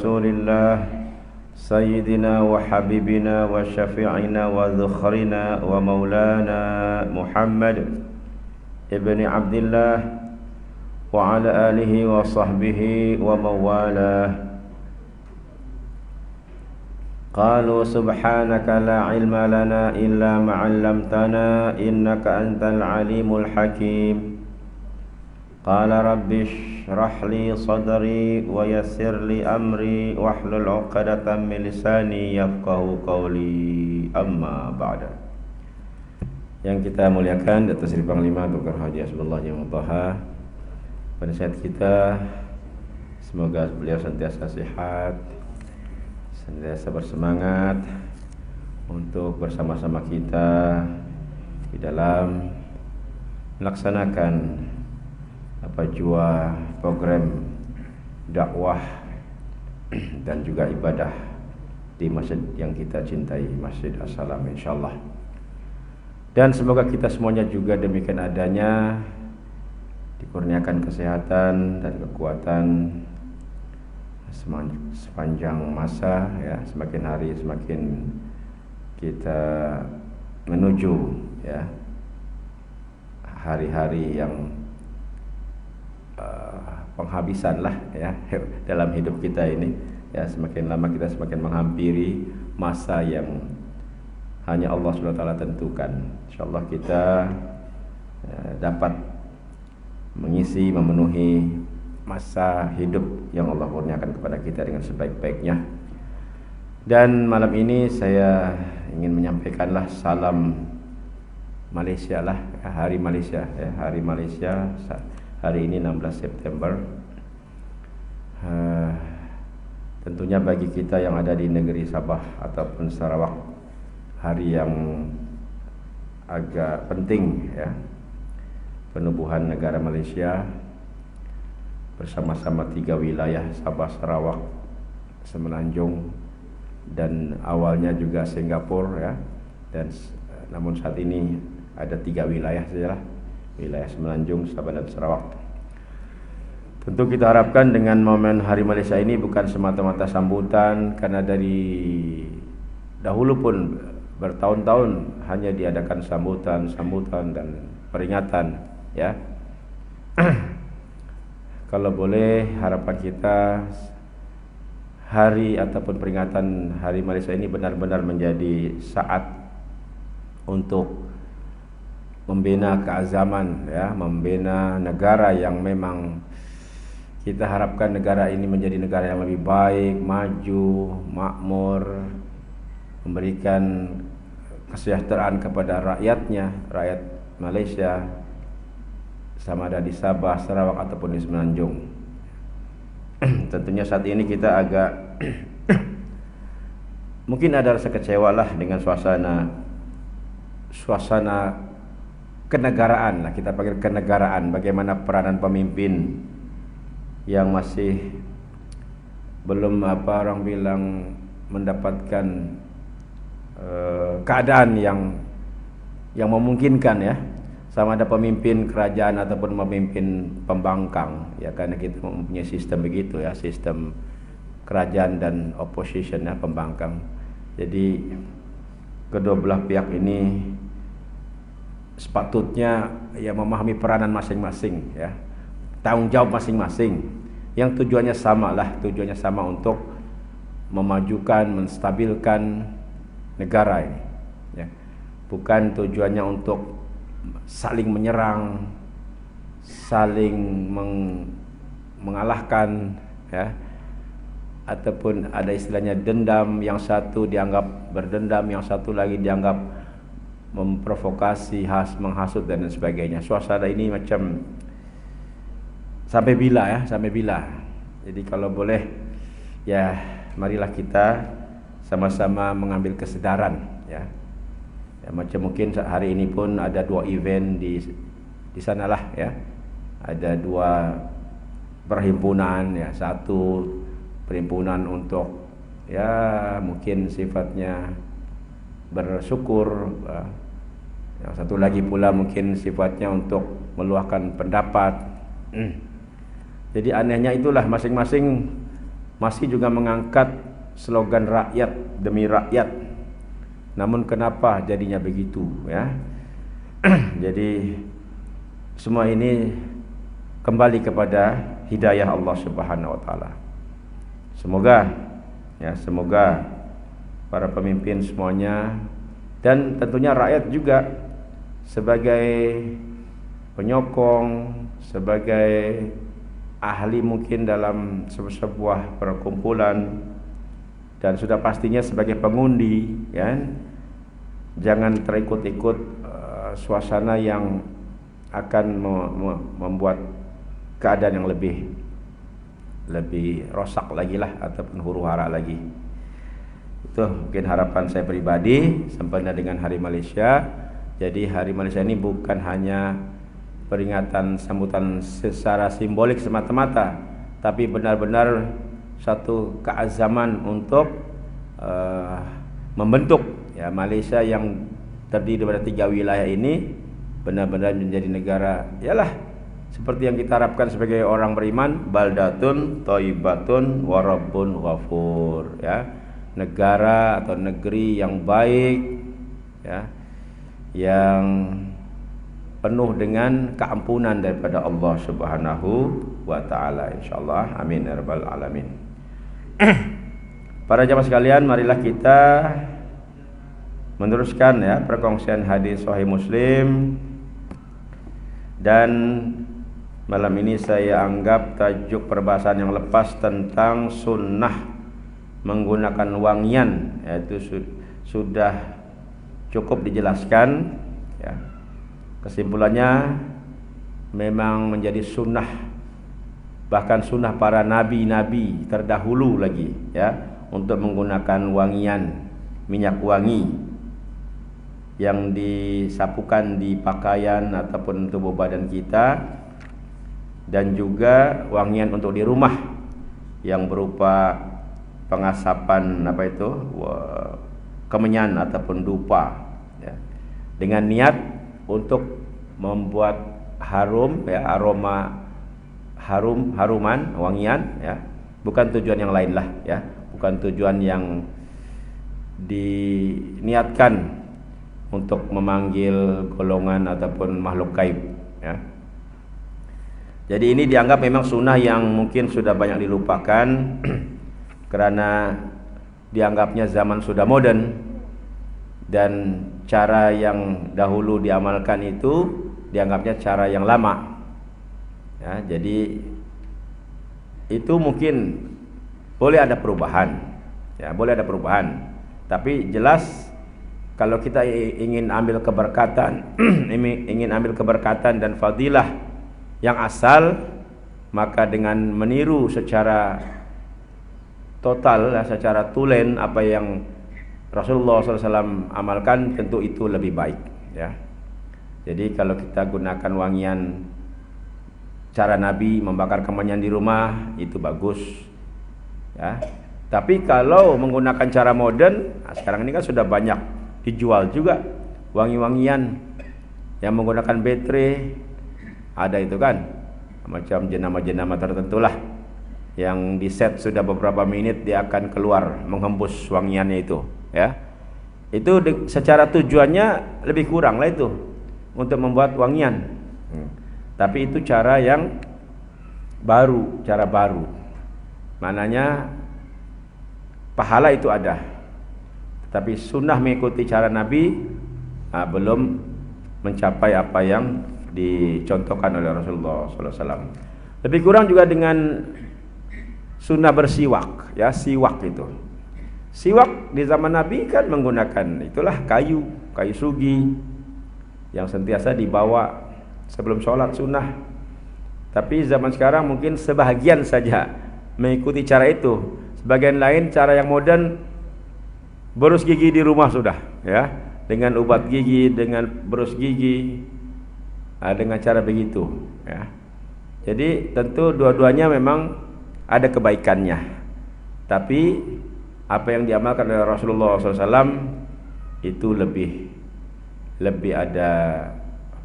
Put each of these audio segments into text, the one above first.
رسول الله سيدنا وحبيبنا وشفيعنا وذخرنا ومولانا محمد ابن عبد الله وعلى آله وصحبه ومن والاه. قالوا سبحانك لا علم لنا إلا ما علمتنا إنك أنت العليم الحكيم. قال رب اشرح لي صدري ويسر لي أمري واحلل عقدة من لساني يفقهوا قولي. أما بعد. Yang kita muliakan Datuk Seri Panglima Dr. Haji Hasbullah Jamataha, penasihat kita, semoga beliau sentiasa sehat, senantiasa bersemangat untuk bersama-sama kita di dalam melaksanakan jua program dakwah dan juga ibadah di masjid yang kita cintai, Masjid As-Salam, insyaallah. Dan semoga kita semuanya juga demikian adanya dikurniakan kesehatan dan kekuatan sepanjang masa, ya, semakin hari semakin kita menuju, ya, hari-hari yang penghabisan lah, ya, dalam hidup kita ini, ya, semakin lama kita semakin menghampiri masa yang hanya Allah SWT tentukan. InsyaAllah kita dapat mengisi, memenuhi masa hidup yang Allah kurniakan kepada kita dengan sebaik-baiknya. Dan malam ini saya ingin menyampaikanlah salam Malaysia lah, hari Malaysia, ya, hari Malaysia. Hari ini 16 September. Tentunya bagi kita yang ada di negeri Sabah ataupun Sarawak, hari yang agak penting, ya, penubuhan negara Malaysia bersama-sama 3 wilayah, Sabah, Sarawak, Semenanjung, dan awalnya juga Singapura, ya. Dan namun saat ini ada 3 wilayah sajalah, wilayah Semenanjung, Sabah dan Sarawak. Tentu kita harapkan dengan momen Hari Malaysia ini bukan semata-mata sambutan, karena dari dahulu pun bertahun-tahun hanya diadakan sambutan dan peringatan, ya. Kalau boleh, harapan kita hari ataupun peringatan Hari Malaysia ini benar-benar menjadi saat untuk membina keazaman, ya, membina negara yang memang kita harapkan negara ini menjadi negara yang lebih baik, maju, makmur, memberikan kesejahteraan kepada rakyatnya, rakyat Malaysia, sama ada di Sabah, Sarawak ataupun di Semenanjung. Tentunya saat ini kita agak mungkin ada rasa kecewa lah dengan suasana kenegaraan lah, kita panggil kenegaraan, bagaimana peranan pemimpin yang masih belum orang bilang mendapatkan keadaan yang memungkinkan, ya, sama ada pemimpin kerajaan ataupun pemimpin pembangkang, ya, karena kita mempunyai sistem begitu, ya, sistem kerajaan dan opposition, ya, pembangkang. Jadi kedua belah pihak ini sepatutnya, ya, memahami peranan masing-masing, ya, tanggung jawab masing-masing, yang tujuannya sama lah, tujuannya sama untuk memajukan, menstabilkan negara ini, ya. Bukan tujuannya untuk saling menyerang, saling mengalahkan, ya, ataupun ada istilahnya dendam, yang satu dianggap berdendam, yang satu lagi dianggap memprovokasi, menghasut dan sebagainya. Suasana ini macam sampai bila, ya, sampai bila. Jadi kalau boleh, ya, marilah kita sama-sama mengambil kesadaran, ya. Ya, macam mungkin hari ini pun ada 2 event di sanalah, ya. Ada 2 perhimpunan, ya, satu perhimpunan untuk, ya, mungkin sifatnya bersyukur, yang satu lagi pula mungkin sifatnya untuk meluahkan pendapat. Jadi anehnya itulah, masing-masing masih juga mengangkat slogan rakyat demi rakyat. Namun kenapa jadinya begitu ya? Jadi semua ini kembali kepada hidayah Allah Subhanahu wa taala. Semoga para pemimpin semuanya dan tentunya rakyat juga sebagai penyokong, sebagai ahli mungkin dalam sebuah perkumpulan, dan sudah pastinya sebagai pengundi, kan? Jangan terikut-ikut suasana yang akan membuat keadaan yang lebih rosak lagi lah, ataupun huru-hara lagi. Itu mungkin harapan saya pribadi sempena dengan Hari Malaysia. Jadi Hari Malaysia ini bukan hanya peringatan sambutan secara simbolik semata-mata, tapi benar-benar satu keazaman untuk membentuk ya Malaysia yang terdiri dari 3 wilayah ini benar-benar menjadi negara, yalah, seperti yang kita harapkan sebagai orang beriman, baldatun thayyibatun wa rabbun ghafur, ya, negara atau negeri yang baik, ya, yang penuh dengan keampunan daripada Allah Subhanahu wa taala, insyaallah. Amin ya rabbal alamin. Para jamaah sekalian, marilah kita meneruskan ya perkongsian hadis sahih Muslim. Dan malam ini saya anggap tajuk perbahasan yang lepas tentang sunnah menggunakan wangian, yaitu sudah cukup dijelaskan ya. Kesimpulannya memang menjadi sunnah, bahkan sunnah para nabi-nabi terdahulu lagi ya, untuk menggunakan wangian, minyak wangi yang disapukan di pakaian ataupun tubuh badan kita, dan juga wangian untuk di rumah yang berupa pengasapan kemenyan ataupun dupa ya, dengan niat untuk membuat harum ya, aroma haruman wangian ya, bukan tujuan yang lain lah ya, bukan tujuan yang diniatkan untuk memanggil golongan ataupun makhluk gaib ya. Jadi ini dianggap memang sunnah yang mungkin sudah banyak dilupakan karena dianggapnya zaman sudah modern, dan cara yang dahulu diamalkan itu dianggapnya cara yang lama ya. Jadi itu mungkin boleh ada perubahan ya, boleh ada perubahan, tapi jelas kalau kita ingin ambil keberkatan ingin ambil keberkatan dan fadilah yang asal, maka dengan meniru secara total, secara tulen apa yang Rasulullah SAW amalkan, tentu itu lebih baik ya. Jadi kalau kita gunakan wangian cara Nabi membakar kemenyan di rumah, itu bagus ya. Tapi kalau menggunakan cara modern, sekarang ini kan sudah banyak dijual juga wangi-wangian yang menggunakan baterai, ada itu kan, macam jenama-jenama tertentu lah, yang di set sudah beberapa menit dia akan keluar menghembus wangiannya itu ya. Itu secara tujuannya lebih kurang lah itu untuk membuat wangian, tapi itu cara yang baru, cara baru, mananya pahala itu ada, tapi sunnah mengikuti cara Nabi belum mencapai apa yang dicontohkan oleh Rasulullah SAW. Lebih kurang juga dengan sunnah bersiwak ya, siwak itu. Siwak di zaman Nabi kan menggunakan itulah kayu sugi yang sentiasa dibawa sebelum sholat, sunnah. Tapi zaman sekarang mungkin sebahagian saja mengikuti cara itu. Sebagian lain cara yang modern, berus gigi di rumah sudah ya, dengan ubat gigi, dengan berus gigi, dengan cara begitu ya. Jadi tentu dua-duanya memang ada kebaikannya, tapi apa yang diamalkan oleh Rasulullah SAW itu lebih ada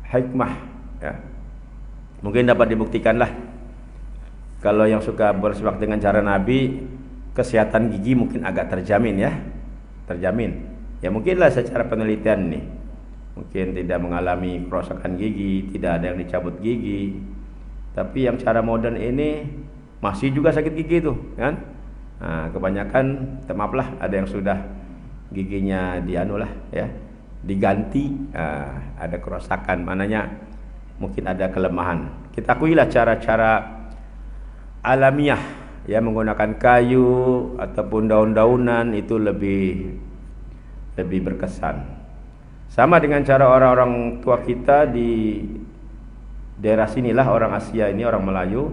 hikmah ya. Mungkin dapat dibuktikanlah kalau yang suka bersiwak dengan cara Nabi, kesehatan gigi mungkin agak terjamin ya. Terjamin. Ya mungkinlah secara penelitian nih. Mungkin tidak mengalami kerusakan gigi, tidak ada yang dicabut gigi. Tapi yang cara modern ini masih juga sakit gigi itu, kan? Nah, kebanyakan, maaflah, ada yang sudah giginya dianulah ya, diganti, ada kerusakan, mananya mungkin ada kelemahan. Kita akuilah cara-cara alamiah ya, menggunakan kayu ataupun daun-daunan itu lebih berkesan. Sama dengan cara orang-orang tua kita di daerah sinilah, orang Asia ini, orang Melayu,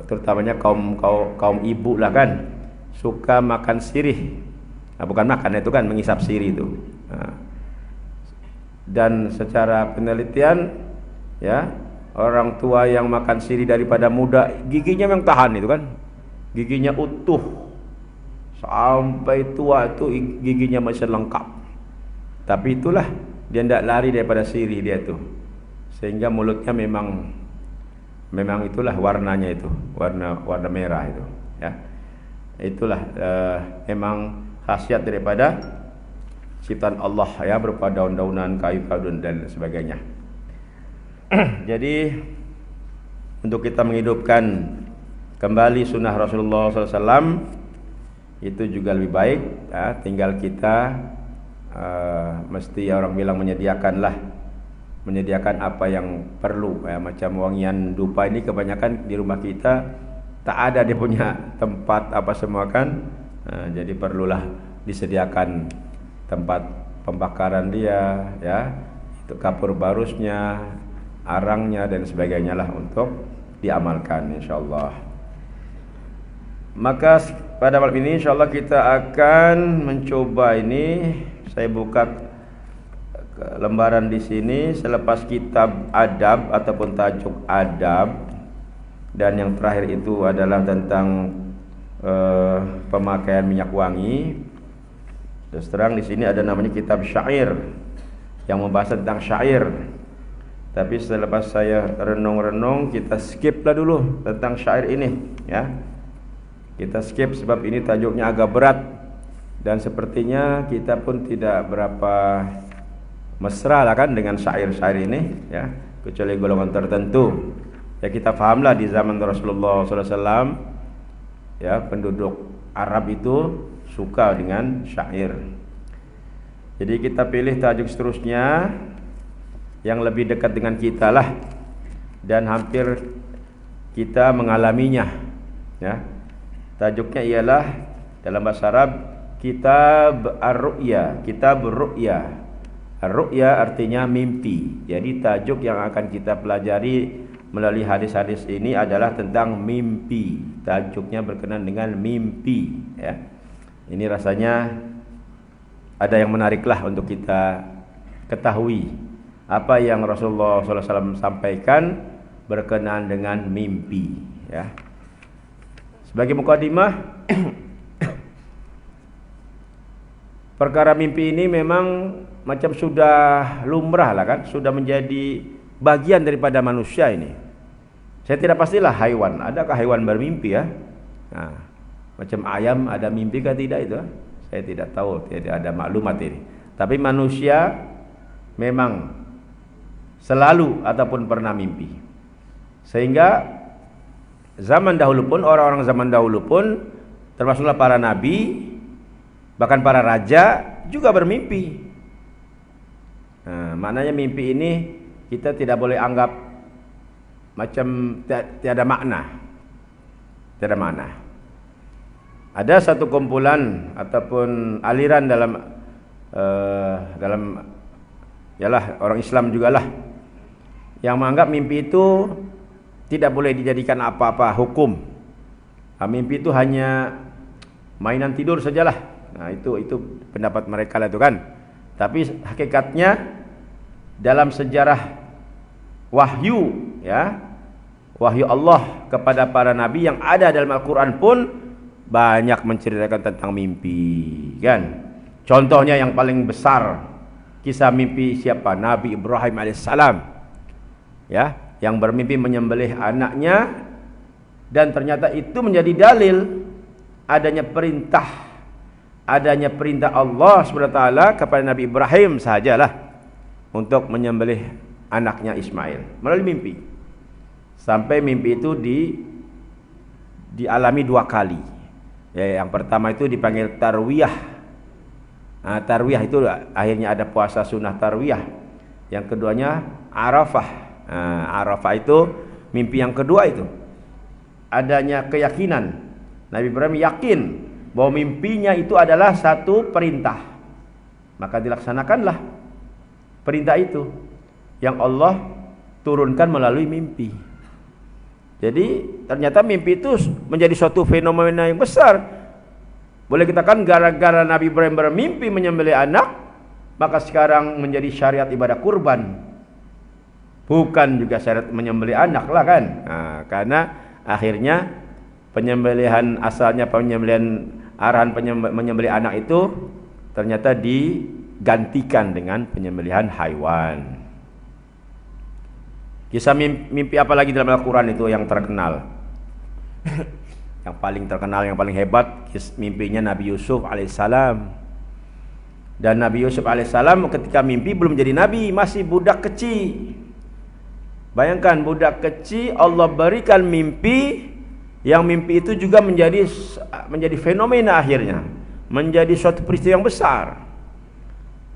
terutamanya kaum ibu lah kan, suka makan sirih. Nah, bukan makan, itu kan mengisap sirih itu. Nah, dan secara penelitian ya, orang tua yang makan sirih daripada muda, giginya memang tahan itu kan, giginya utuh sampai tua itu, giginya masih lengkap. Tapi itulah, dia tidak lari daripada sirih dia tuh, sehingga mulutnya memang itulah warnanya itu, warna merah itu ya. Itulah memang khasiat daripada ciptaan Allah ya, berupa daun-daunan, kayu-kayu dan sebagainya. Jadi untuk kita menghidupkan kembali sunnah Rasulullah SAW itu juga lebih baik ya. Tinggal kita mesti orang bilang menyediakan apa yang perlu ya. Macam wangian dupa ini kebanyakan di rumah kita tak ada dia punya tempat apa semua kan. Jadi perlulah disediakan tempat pembakaran dia ya, itu kapur barusnya, arangnya dan sebagainya lah untuk diamalkan insyaallah. Maka pada malam ini insyaallah kita akan mencoba ini, saya buka lembaran di sini selepas kitab adab ataupun tajuk adab, dan yang terakhir itu adalah tentang pemakaian minyak wangi. Terus terang di sini ada namanya kitab syair yang membahas tentang syair. Tapi selepas saya renung-renung, kita skip lah dulu tentang syair ini ya. Kita skip sebab ini tajuknya agak berat dan sepertinya kita pun tidak berapa mesra lah kan dengan syair-syair ini ya, kecuali golongan tertentu. Ya kita fahamlah di zaman Rasulullah SAW ya, penduduk Arab itu suka dengan syair. Jadi kita pilih tajuk seterusnya yang lebih dekat dengan kita lah, dan hampir kita mengalaminya ya. Tajuknya ialah dalam bahasa Arab Kitab Ar-Ru'ya, Kitab Ar-Ru'ya. Ar-Ru'ya artinya mimpi. Jadi tajuk yang akan kita pelajari melalui hadis-hadis ini adalah tentang mimpi. Tajuknya berkenaan dengan mimpi ya. Ini rasanya ada yang menariklah untuk kita ketahui apa yang Rasulullah SAW sampaikan berkenaan dengan mimpi ya. Sebagai mukadimah, perkara mimpi ini memang macam sudah lumrah lah kan, sudah menjadi bagian daripada manusia ini. Saya tidak pastilah haiwan, adakah haiwan bermimpi ya? Nah, macam ayam ada mimpi kah tidak itu? Saya tidak tahu, tidak ada maklumat ini. Tapi manusia memang selalu ataupun pernah mimpi. Sehingga zaman dahulu pun, orang-orang zaman dahulu pun, termasuklah para nabi, bahkan para raja juga bermimpi. Nah, maknanya mimpi ini kita tidak boleh anggap macam tiada makna. Tiada makna. Ada satu kumpulan ataupun aliran dalam yalah orang Islam jugalah yang menganggap mimpi itu tidak boleh dijadikan apa-apa hukum. Mimpi itu hanya mainan tidur sajalah. Nah, itu pendapat mereka lah itu kan. Tapi hakikatnya dalam sejarah wahyu ya, wahyu Allah kepada para nabi yang ada dalam Al-Qur'an pun banyak menceritakan tentang mimpi kan. Contohnya yang paling besar, kisah mimpi siapa? Nabi Ibrahim alaihissalam ya, yang bermimpi menyembelih anaknya, dan ternyata itu menjadi dalil adanya perintah Allah SWT kepada Nabi Ibrahim sajalah untuk menyembelih anaknya Ismail melalui mimpi. Sampai mimpi itu dialami 2 kali. Ya, yang pertama itu dipanggil tarwiyah. Nah, tarwiyah itu akhirnya ada puasa sunnah tarwiyah. Yang keduanya Arafah. Nah, Arafah itu mimpi yang kedua itu. Adanya keyakinan. Nabi Ibrahim yakin bahwa mimpinya itu adalah satu perintah. Maka dilaksanakanlah perintah itu yang Allah turunkan melalui mimpi. Jadi ternyata mimpi itu menjadi suatu fenomena yang besar. Boleh kita kan gara-gara Nabi Ibrahim bermimpi menyembelih anak, maka sekarang menjadi syariat ibadah kurban. Bukan juga syariat menyembelih anak lah kan. Nah, karena akhirnya penyembelihan asalnya arahan menyembelih anak itu ternyata digantikan dengan penyembelihan haiwan. Kisah mimpi apa lagi dalam Al-Quran itu yang terkenal? Yang paling terkenal, yang paling hebat mimpinya Nabi Yusuf alaihissalam. Dan Nabi Yusuf alaihissalam ketika mimpi belum jadi nabi, masih budak kecil. Bayangkan budak kecil Allah berikan mimpi, yang mimpi itu juga menjadi fenomena akhirnya, menjadi suatu peristiwa yang besar.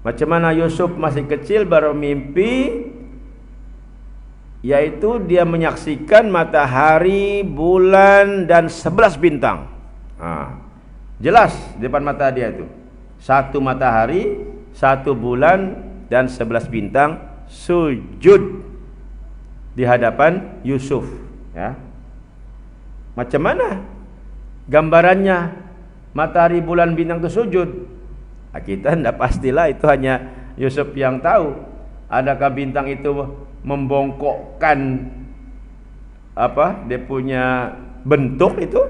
Macam mana Yusuf masih kecil baru mimpi, yaitu dia menyaksikan matahari, bulan dan 11 bintang. Jelas di depan mata dia itu. 1 matahari, 1 bulan dan 11 bintang sujud di hadapan Yusuf, ya. Macam mana gambarannya matahari, bulan, bintang itu sujud? Kita tidak pastilah, itu hanya Yusuf yang tahu. Adakah bintang itu membongkokkan dia punya bentuk itu?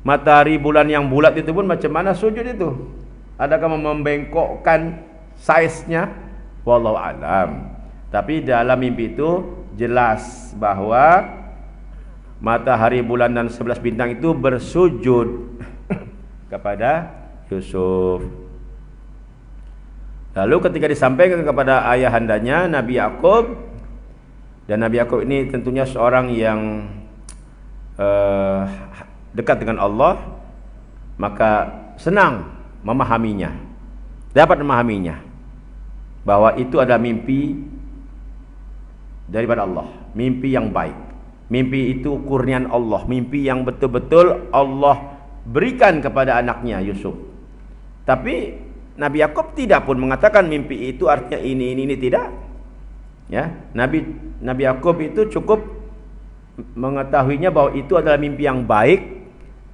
Matahari, bulan yang bulat itu pun macam mana sujud itu? Adakah membengkokkan size-nya? Wallahu alam. Tapi dalam mimpi itu jelas bahwa matahari, bulan dan 11 bintang itu bersujud kepada Yusuf. Lalu ketika disampaikan kepada ayahandanya Nabi Yakub, dan Nabi Yakub ini tentunya seorang yang dekat dengan Allah, maka senang memahaminya, dapat memahaminya bahwa itu adalah mimpi daripada Allah, mimpi yang baik, mimpi itu kurniaan Allah, mimpi yang betul-betul Allah berikan kepada anaknya Yusuf. Tapi Nabi Yakub tidak pun mengatakan mimpi itu artinya ini tidak. Ya, Nabi Yakub itu cukup mengetahuinya bahwa itu adalah mimpi yang baik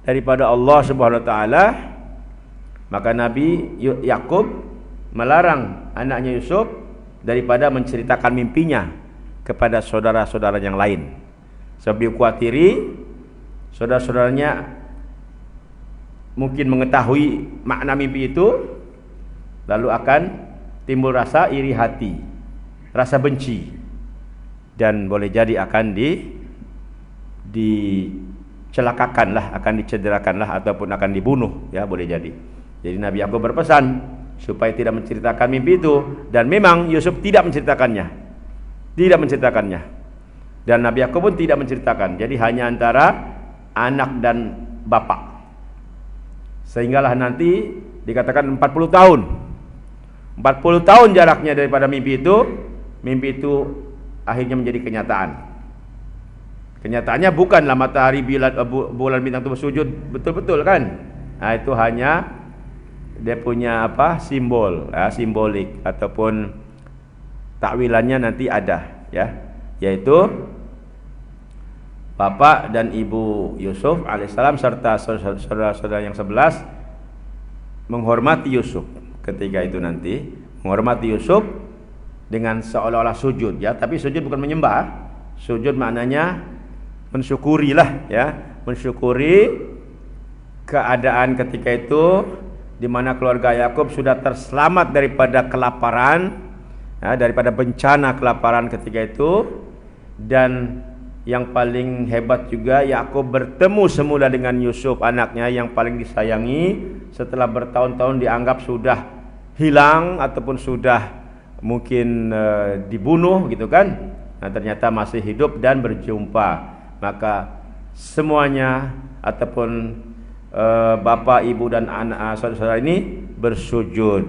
daripada Allah Subhanahu wa taala. Maka Nabi Yakub melarang anaknya Yusuf daripada menceritakan mimpinya kepada saudara-saudara yang lain. Sebab dikhawatir saudara-saudaranya mungkin mengetahui makna mimpi itu, lalu akan timbul rasa iri hati, rasa benci, dan boleh jadi akan dicelakakan lah, akan dicederakan lah, ataupun akan dibunuh, ya, boleh jadi. Jadi Nabi Yakub berpesan supaya tidak menceritakan mimpi itu, dan memang Yusuf tidak menceritakannya, dan Nabi Yakub pun tidak menceritakan. Jadi hanya antara anak dan bapak, sehinggalah nanti dikatakan 40 tahun jaraknya daripada mimpi itu akhirnya menjadi kenyataan. Kenyataannya bukanlah matahari, bulan, bintang itu bersujud betul-betul kan. Nah, itu hanya dia punya simbol, ya, simbolik, ataupun takwilannya nanti ada, ya, yaitu bapak dan ibu Yusuf alaihissalam serta saudara-saudara yang 11 menghormati Yusuf. Ketika itu nanti menghormati Yusuf dengan seolah-olah sujud, ya, tapi sujud bukan menyembah. Sujud maknanya mensyukurilah, ya, mensyukuri keadaan ketika itu di mana keluarga Yakub sudah terselamat daripada kelaparan, ya, daripada bencana kelaparan ketika itu, dan yang paling hebat juga, Yakub bertemu semula dengan Yusuf, anaknya yang paling disayangi, setelah bertahun-tahun dianggap sudah hilang ataupun sudah mungkin dibunuh gitu kan. Nah, ternyata masih hidup dan berjumpa. Maka semuanya ataupun bapak, ibu dan anak saudara-saudara ini bersujud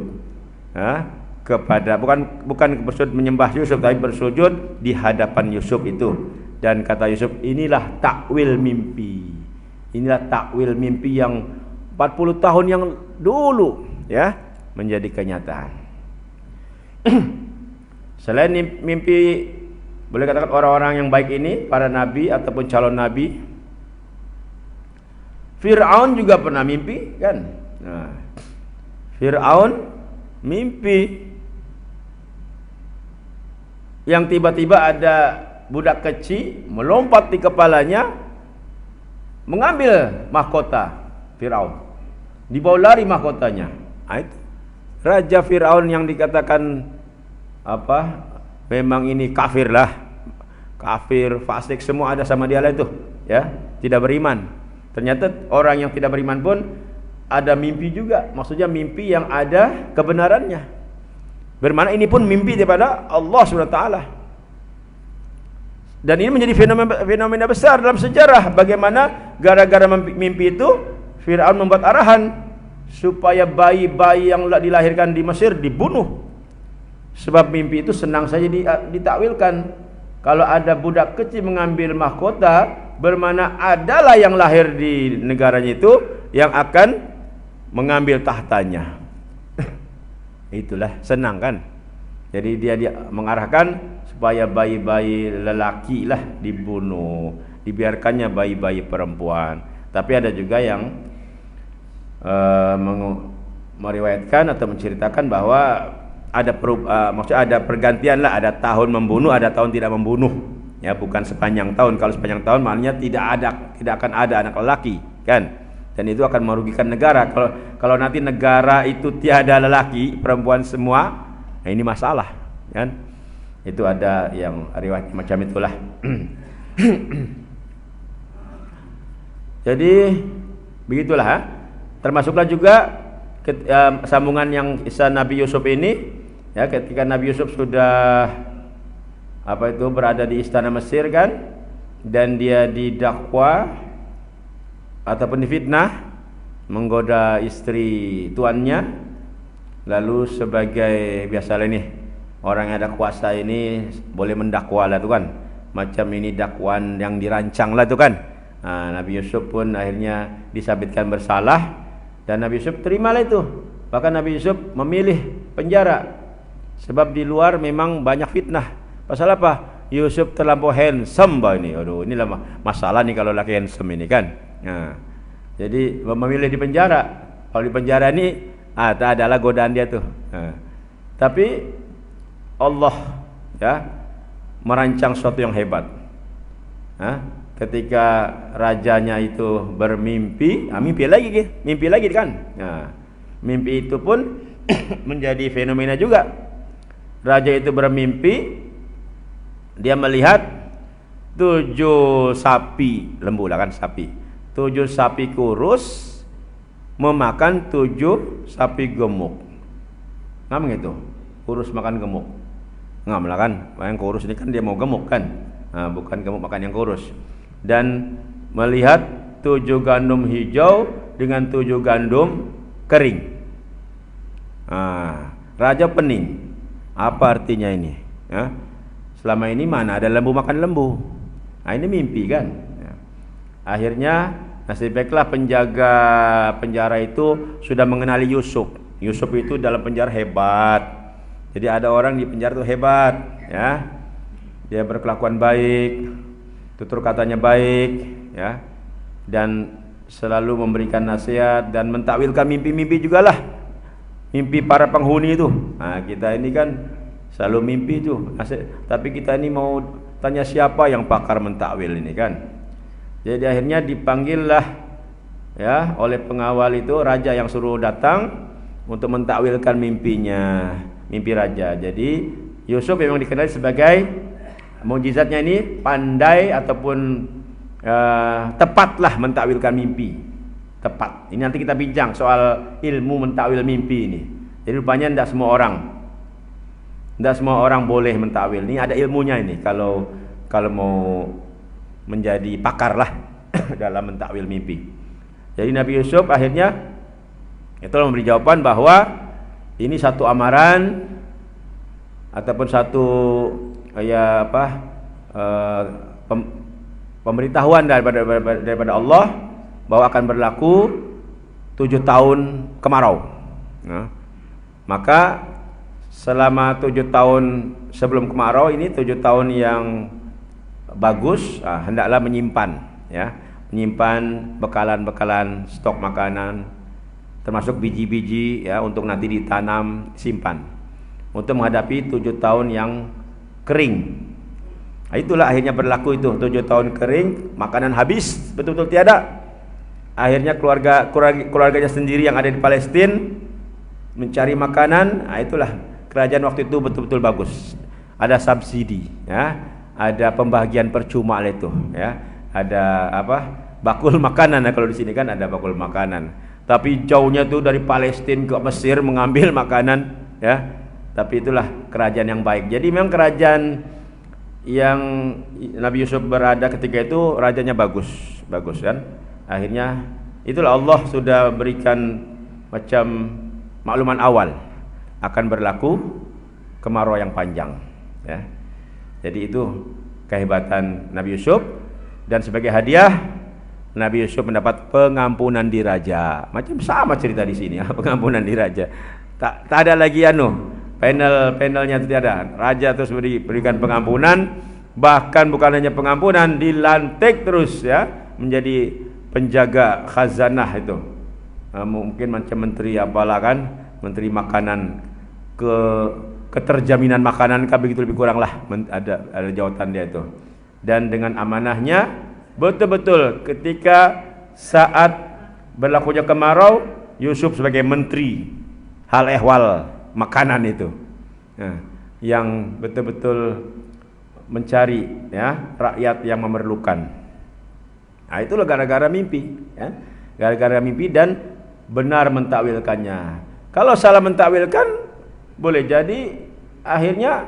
kepada bukan bersujud menyembah Yusuf, tapi bersujud di hadapan Yusuf itu. Dan kata Yusuf, inilah takwil mimpi. Inilah takwil mimpi yang 40 tahun yang dulu ya menjadi kenyataan. Selain mimpi, boleh katakan orang-orang yang baik ini, para nabi ataupun calon nabi, Fir'aun juga pernah mimpi kan. Nah, Fir'aun mimpi yang tiba-tiba ada budak kecil melompat di kepalanya, mengambil mahkota Fir'aun, dibawa lari mahkotanya. Itu Raja Fir'aun yang dikatakan memang ini kafir lah, kafir, fasik, semua ada sama dia lah itu ya, tidak beriman. Ternyata orang yang tidak beriman pun ada mimpi juga, maksudnya mimpi yang ada kebenarannya, bermakna ini pun mimpi daripada Allah SWT. Dan ini menjadi fenomena besar dalam sejarah, bagaimana gara-gara mimpi itu Fir'aun membuat arahan supaya bayi-bayi yang dilahirkan di Mesir dibunuh. Sebab mimpi itu senang saja ditakwilkan. Kalau ada budak kecil mengambil mahkota, bermakna adalah yang lahir di negaranya itu yang akan mengambil tahtanya. Itulah senang kan. Jadi dia mengarahkan supaya bayi-bayi lelaki lah dibunuh, dibiarkannya bayi-bayi perempuan. Tapi ada juga yang meriwayatkan atau menceritakan bahwa maksudnya ada pergantian lah, ada tahun membunuh, ada tahun tidak membunuh. Ya, bukan sepanjang tahun. Kalau sepanjang tahun maknanya tidak akan ada anak lelaki, kan? Dan itu akan merugikan negara. Kalau nanti negara itu tiada lelaki, perempuan semua, nah ini masalah, kan? Itu ada yang riwayat macam itulah. Jadi begitulah. Termasuklah juga sambungan yang kisah Nabi Yusuf ini, ya, ketika Nabi Yusuf sudah berada di istana Mesir kan, dan dia didakwa ataupun difitnah menggoda istri tuannya, lalu sebagai biasalah ini orang yang ada kuasa ini boleh mendakwa lah tu kan, macam ini dakwaan yang dirancang lah tu kan. Nabi Yusuf pun akhirnya disabitkan bersalah dan Nabi Yusuf terimalah itu. Bahkan Nabi Yusuf memilih penjara sebab di luar memang banyak fitnah. Pasal apa? Yusuf terlampau handsome ini. Aduh, inilah masalah nih kalau laki handsome ini kan. Jadi memilih di penjara. Kalau di penjara ini tak adalah godaan dia tuh. Tapi Allah ya merancang sesuatu yang hebat. Ketika rajanya itu bermimpi, mimpi lagi kan. Mimpi itu pun menjadi fenomena juga. Raja itu bermimpi, dia melihat 7 sapi, lembu lah kan sapi. 7 sapi kurus memakan 7 sapi gemuk. Ngam gitu, kurus makan gemuk. Ngam lah kan, yang kurus ini kan dia mau gemuk kan, bukan gemuk makan yang kurus. Dan melihat 7 gandum hijau dengan 7 gandum kering. Raja pening. Apa artinya ini? Selama ini mana ada lembu makan lembu? Ini mimpi kan? Akhirnya nasib baiklah penjaga penjara itu sudah mengenali Yusuf. Yusuf itu dalam penjara hebat. Jadi ada orang di penjara itu hebat, ya. Dia berkelakuan baik, tutur katanya baik, ya, dan selalu memberikan nasihat dan mentakwilkan mimpi-mimpi jugalah, mimpi para penghuni itu. Kita ini kan selalu mimpi itu, tapi kita ini mau tanya siapa yang pakar mentakwil ini kan. Jadi akhirnya dipanggillah ya oleh pengawal itu raja yang suruh datang untuk mentakwilkan mimpinya, mimpi raja. Jadi Yusuf memang dikenal sebagai mukjizatnya ini pandai ataupun tepatlah mentakwilkan mimpi. Tepat. Ini nanti kita bincang soal ilmu mentakwil mimpi ini. Jadi rupanya tidak semua orang boleh mentakwil. Ini ada ilmunya ini kalau mau menjadi pakar lah dalam mentakwil mimpi. Jadi Nabi Yusuf akhirnya itu memberi jawaban bahwa ini satu amaran ataupun satu pemberitahuan daripada Allah bahwa akan berlaku 7 tahun kemarau. Nah, maka selama 7 tahun sebelum kemarau ini 7 tahun yang bagus, hendaklah menyimpan bekalan-bekalan stok makanan termasuk biji-biji untuk nanti ditanam, simpan untuk menghadapi 7 tahun yang kering. Nah, itulah akhirnya berlaku itu 7 tahun kering, makanan habis, betul-betul tiada. Akhirnya keluarganya sendiri yang ada di Palestina mencari makanan. Nah, itulah kerajaan waktu itu betul-betul bagus. Ada subsidi, ada pembagian percuma itu, ada bakul makanan. Kalau di sini kan ada bakul makanan. Tapi jauhnya tuh dari Palestina ke Mesir mengambil makanan, Tapi itulah kerajaan yang baik. Jadi memang kerajaan yang Nabi Yusuf berada ketika itu rajanya bagus kan. Akhirnya itulah Allah sudah berikan macam makluman awal akan berlaku kemarau yang panjang, Jadi itu kehebatan Nabi Yusuf, dan sebagai hadiah Nabi Yusuf mendapat pengampunan diraja. Macam sama cerita di sini, pengampunan diraja. Tak ada lagi panelnya tidak ada. Raja terus berikan pengampunan, bahkan bukan hanya pengampunan, dilantik terus menjadi penjaga khazanah itu. Mungkin macam menteri apalah kan, menteri makanan, keterjaminan makanan kan, begitu lebih kurang lah ada jawatan dia itu. Dan dengan amanahnya betul-betul ketika saat berlakunya kemarau, Yusuf sebagai menteri hal ehwal makanan itu, yang betul-betul mencari rakyat yang memerlukan. Nah, itulah gara-gara mimpi, gara-gara mimpi dan benar mentakwilkannya. Kalau salah mentakwilkan, boleh jadi akhirnya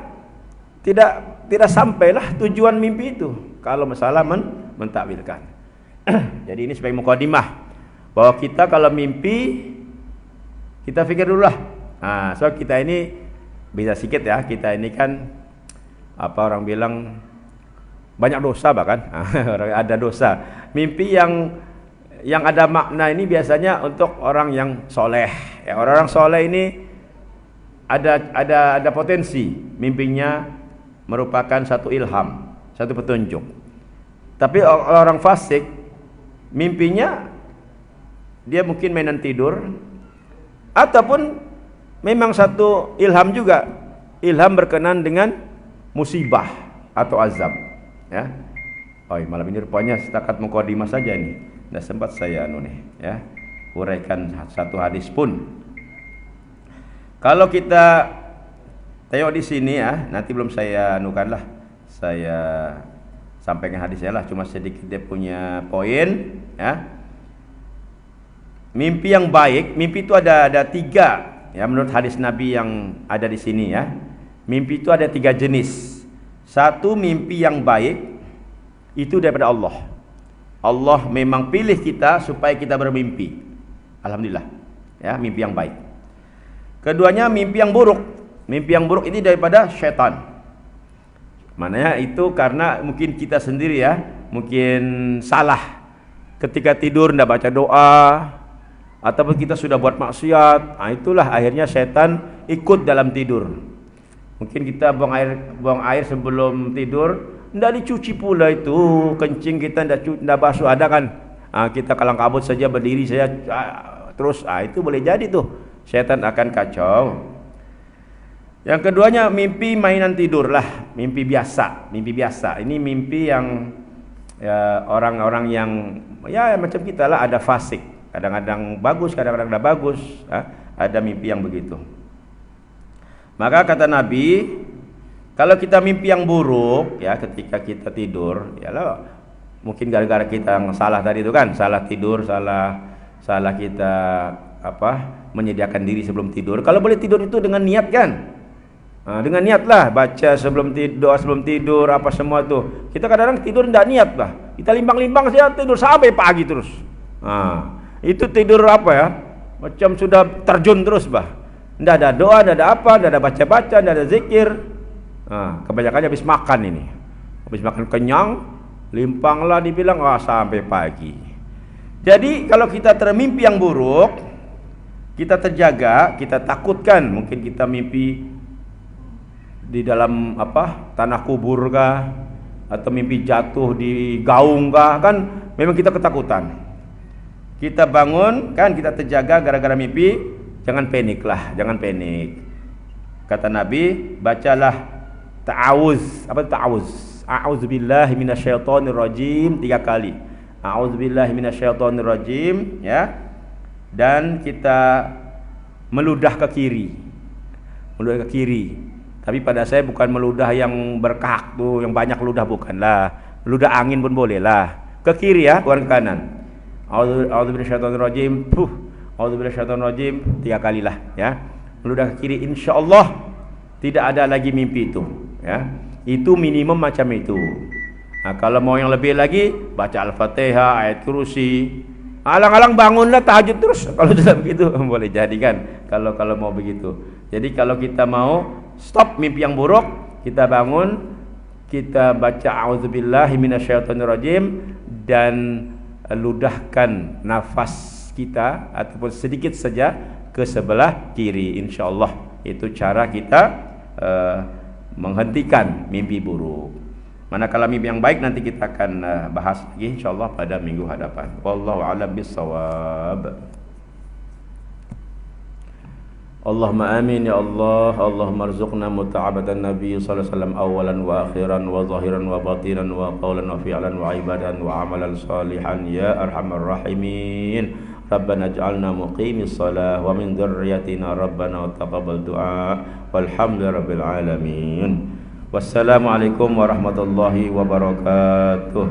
tidak sampailah tujuan mimpi itu. Kalau salah mentakwilkan. Jadi ini sebagai mukadimah bahwa kita kalau mimpi kita pikir dulu lah. Nah, so kita ini bisa sikit kita ini kan orang bilang banyak dosa bahkan, ada dosa. Mimpi yang ada makna ini biasanya untuk orang yang soleh. Orang-orang soleh ini ada potensi mimpinya merupakan satu ilham, satu petunjuk. Tapi orang fasik mimpinya dia mungkin mainan tidur, ataupun memang satu ilham juga, ilham berkenan dengan musibah atau azab. Malam ini rupanya setakat mukadimah saja nih. Tidak sempat saya uraikan satu hadis pun. Kalau kita tengok di sini nanti belum saya saya sampaikan hadisnya lah, cuma sedikit dia punya poin. Mimpi yang baik, mimpi itu ada 3 menurut hadis Nabi yang ada di sini. Mimpi itu ada 3 jenis. Satu, mimpi yang baik itu daripada Allah. Allah memang pilih kita supaya kita bermimpi. Alhamdulillah, mimpi yang baik. Keduanya mimpi yang buruk. Mimpi yang buruk ini daripada syaitan. Maknanya itu karena mungkin kita sendiri mungkin salah ketika tidur tidak baca doa, ataupun kita sudah buat maksiat. Itulah akhirnya syaitan ikut dalam tidur. Mungkin kita buang air sebelum tidur, tidak dicuci pula itu, kencing kita tidak basuh, ada kan? Kita kalang kabut saja, berdiri saja terus, itu boleh jadi tuh syaitan akan kacau. Yang keduanya mimpi mainan tidur lah, mimpi biasa. Ini mimpi yang orang-orang yang macam kita lah, ada fasik, kadang-kadang bagus, kadang-kadang tidak bagus, ada mimpi yang begitu. Maka kata Nabi, Kalau kita mimpi yang buruk ya ketika kita tidur, ya lah mungkin gara-gara kita yang salah tadi itu kan, salah tidur, salah kita menyediakan diri sebelum tidur. Kalau boleh tidur itu dengan niat kan? Dengan niat lah, baca sebelum tidur, doa sebelum tidur, apa semua tuh. Kita kadang-kadang tidur tidak niat bah. Kita limbang-limbang saja tidur sampai pagi terus. Itu tidur apa ya? Macam sudah terjun terus bah. Tidak ada doa, tidak ada apa, tidak ada baca-baca, tidak ada zikir. Kebanyakannya habis makan ini. Habis makan kenyang, limpanglah dibilang sampai pagi. Jadi kalau kita termimpi yang buruk, kita terjaga, kita takutkan. Mungkin kita mimpi di dalam tanah kubur kah, atau mimpi jatuh di gaung kah, kan memang kita ketakutan. Kita bangun kan, kita terjaga gara-gara mimpi, jangan panik lah, jangan panik. Kata Nabi, bacalah ta'awuz. Apa ta'awuz? A'udzubillahi minasyaitonirrajim 3 kali. A'udzubillahi minasyaitonirrajim ya. Dan kita meludah ke kiri. Meludah ke kiri. Tapi pada saya bukan meludah yang berkahak tuh, yang banyak ludah, bukanlah. Meludah angin pun boleh lah. Ke kiri ya, bukan ke kanan. A'udzubillahiminasyaitonirrajim. A'udzubillahiminasyaitonirrajim 3 kali lah ya. Meludah ke kiri, insyaallah tidak ada lagi mimpi itu ya. Itu minimum macam itu. Kalau mau yang lebih lagi, baca Al-Fatihah, ayat kursi. Alang-alang bangunlah tahajud terus. Kalau tidak begitu boleh jadi kan. Kalau mau begitu. Jadi kalau kita mau stop mimpi yang buruk, kita bangun, kita baca a'udzubillahi minasyaitonirrajim dan ludahkan nafas kita ataupun sedikit saja ke sebelah kiri. Insyaallah itu cara kita menghentikan mimpi buruk. Manakala mimpi yang baik nanti kita akan bahas lagi insyaallah pada minggu hadapan. Wallahu a'lam bissawab. Allahumma amin ya Allah. Allahumma arzuqna muta'abatan Nabi sallallahu alaihi wasallam awalan wa akhiran wa zahiran wa batinan wa qawlan wa fi'lan wa ibadan wa amalan salihan ya arhamar rahimin. Rabbana ij'alna muqimis shalah wa min dzurriyyatina rabbana wa taqabbal du'a walhamdulillahirabbil alamin. Wassalamualaikum warahmatullahi wabarakatuh.